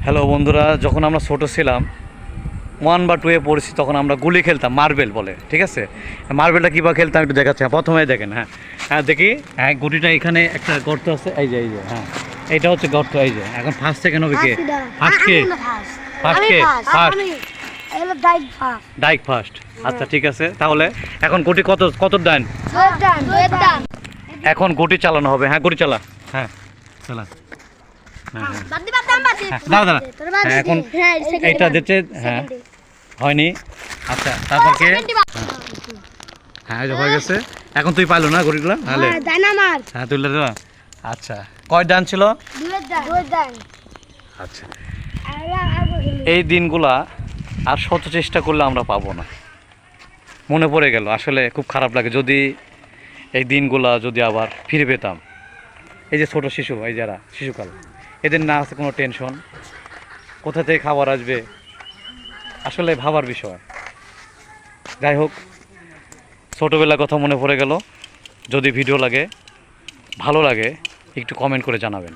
Hello বন্ধুরা, যখন আমরা ছোটো ছিলাম 1 বা 2-এ পড়েছি, তখন আমরা গুলি খেলতাম, মার্বেল বলে, ঠিক আছে। মার্বেলটা কীভাবে খেলতাম একটু দেখাচ্ছি। প্রথমে দেখেন, হ্যাঁ হ্যাঁ দেখি, হ্যাঁ গুটিটা এখানে একটা গর্ত আছে, এই যে হ্যাঁ এইটা হচ্ছে গর্ত। এই যে এখন ফার্স্ট সেকেন্ড হবে কে? ফার্স্ট কে? ডাইক ফার্স্ট। আচ্ছা ঠিক আছে, তাহলে এখন গুটি কত ডান? এখন গুটি চালানো হবে। হ্যাঁ গুটি চালা, হ্যাঁ চালা। দাঁড়া এখন এইটা দিচ্ছে, হ্যাঁ হয়নি। আচ্ছা তারপর কে? হ্যাঁ হয়ে গেছে। এখন তুই পাইলো না গড়িগুলো? হ্যাঁ তুললে দেওয়া। আচ্ছা কয় ডান ছিল? আচ্ছা এই দিনগুলা আর শত চেষ্টা করলে আমরা পাবো না। মনে পড়ে গেল, আসলে খুব খারাপ লাগে। যদি এই দিনগুলা যদি আবার ফিরে পেতাম। এই যে ছোট শিশু, এই যারা শিশুকাল, এদের না আছে কোনো টেনশন, কোথা থেকে খাবার আসবে, আসলে ভাবার বিষয়। যাই হোক, ছোটোবেলার কথা মনে পড়ে গেল। যদি ভিডিও লাগে, ভালো লাগে, একটু কমেন্ট করে জানাবেন।